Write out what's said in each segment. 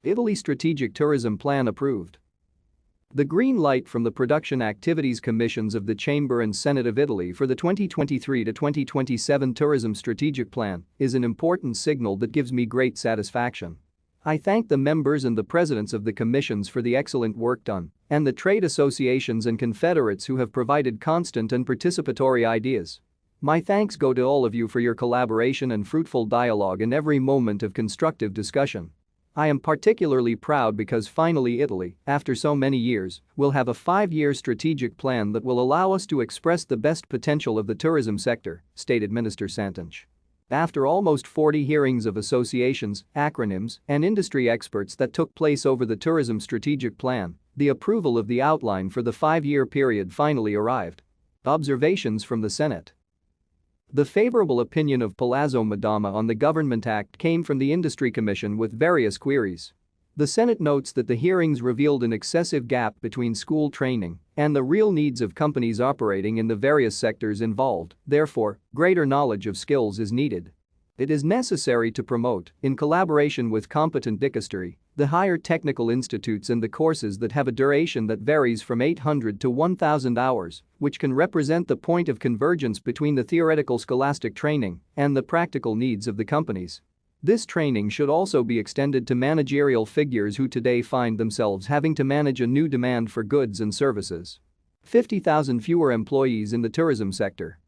Italy Strategic Tourism Plan approved. The green light from the Production Activities Commissions of the Chamber and Senate of Italy for the 2023 to 2027 Tourism Strategic Plan is an important signal that gives me great satisfaction. I thank the members and the presidents of the commissions for the excellent work done, and the trade associations and confederates who have provided constant and participatory ideas. My thanks go to all of you for your collaboration and fruitful dialogue in every moment of constructive discussion. I am particularly proud because finally Italy, after so many years, will have a 5-year strategic plan that will allow us to express the best potential of the tourism sector, stated Minister Santanch. After almost 40 hearings of associations, acronyms, and industry experts that took place over the tourism strategic plan, the approval of the outline for the 5-year period finally arrived. Observations from the Senate. The favorable opinion of Palazzo Madama on the Government Act came from the Industry Commission with various queries. The Senate notes that the hearings revealed an excessive gap between school training and the real needs of companies operating in the various sectors involved, therefore, greater knowledge of skills is needed. It is necessary to promote, in collaboration with competent dicastery, the higher technical institutes and the courses that have a duration that varies from 800 to 1,000 hours, which can represent the point of convergence between the theoretical scholastic training and the practical needs of the companies. This training should also be extended to managerial figures who today find themselves having to manage a new demand for goods and services. 50,000 fewer employees in the tourism sector.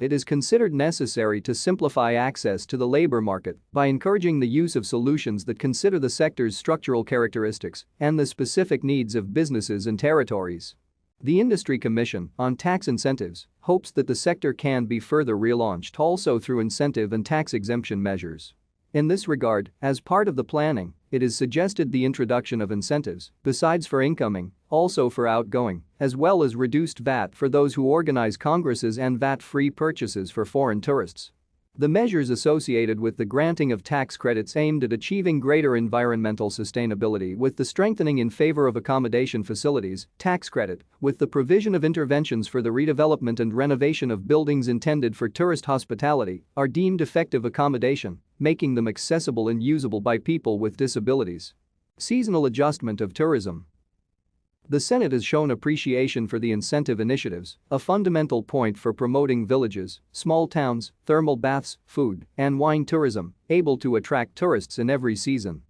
It is considered necessary to simplify access to the labor market by encouraging the use of solutions that consider the sector's structural characteristics and the specific needs of businesses and territories. The Industry Commission on Tax Incentives hopes that the sector can be further relaunched also through incentive and tax exemption measures. In this regard, as part of the planning, it is suggested the introduction of incentives, besides for incoming, also for outgoing, as well as reduced VAT for those who organize congresses and VAT-free purchases for foreign tourists. The measures associated with the granting of tax credits aimed at achieving greater environmental sustainability with the strengthening in favor of accommodation facilities, tax credit, with the provision of interventions for the redevelopment and renovation of buildings intended for tourist hospitality, are deemed effective accommodation, making them accessible and usable by people with disabilities. Seasonal adjustment of tourism. The Senate has shown appreciation for the incentive initiatives, a fundamental point for promoting villages, small towns, thermal baths, food, and wine tourism, able to attract tourists in every season.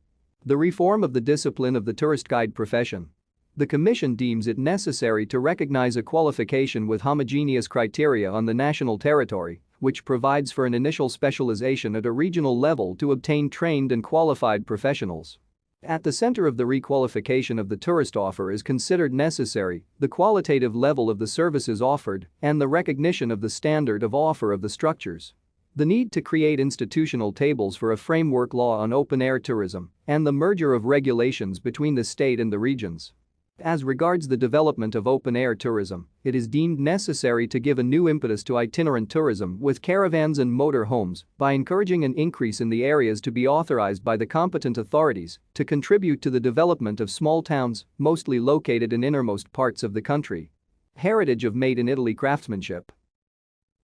The reform of the discipline of the tourist guide profession. The Commission deems it necessary to recognize a qualification with homogeneous criteria on the national territory, which provides for an initial specialization at a regional level to obtain trained and qualified professionals. At the center of the requalification of the tourist offer is considered necessary the qualitative level of the services offered and the recognition of the standard of offer of the structures. The need to create institutional tables for a framework law on open-air tourism and the merger of regulations between the state and the regions. As regards the development of open-air tourism, it is deemed necessary to give a new impetus to itinerant tourism with caravans and motor homes by encouraging an increase in the areas to be authorized by the competent authorities to contribute to the development of small towns, mostly located in innermost parts of the country. Heritage of made-in-Italy craftsmanship.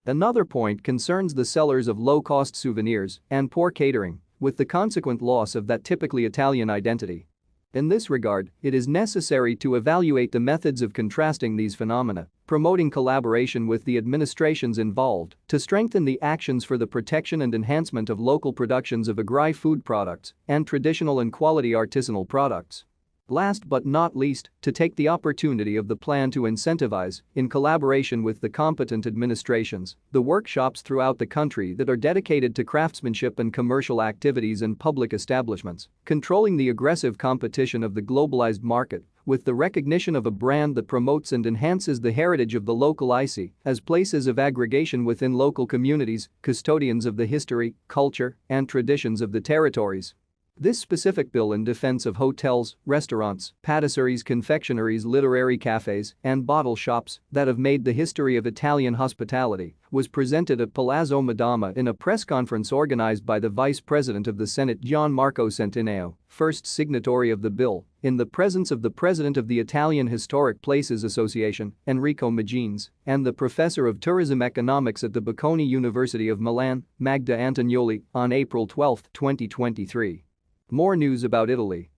Another point concerns the sellers of low-cost souvenirs and poor catering, with the consequent loss of that typically Italian identity. In this regard, it is necessary to evaluate the methods of contrasting these phenomena, promoting collaboration with the administrations involved to strengthen the actions for the protection and enhancement of local productions of agri-food products and traditional and quality artisanal products. Last but not least, to take the opportunity of the plan to incentivize, in collaboration with the competent administrations, the workshops throughout the country that are dedicated to craftsmanship and commercial activities in public establishments, controlling the aggressive competition of the globalized market, with the recognition of a brand that promotes and enhances the heritage of the local IC as places of aggregation within local communities, custodians of the history, culture, and traditions of the territories. This specific bill in defense of hotels, restaurants, patisseries, confectioneries, literary cafes, and bottle shops that have made the history of Italian hospitality was presented at Palazzo Madama in a press conference organized by the Vice President of the Senate Gianmarco Centineo, first signatory of the bill, in the presence of the President of the Italian Historic Places Association, Enrico Magines, and the Professor of Tourism Economics at the Bocconi University of Milan, Magda Antonioli, on April 12, 2023. More news about Italy.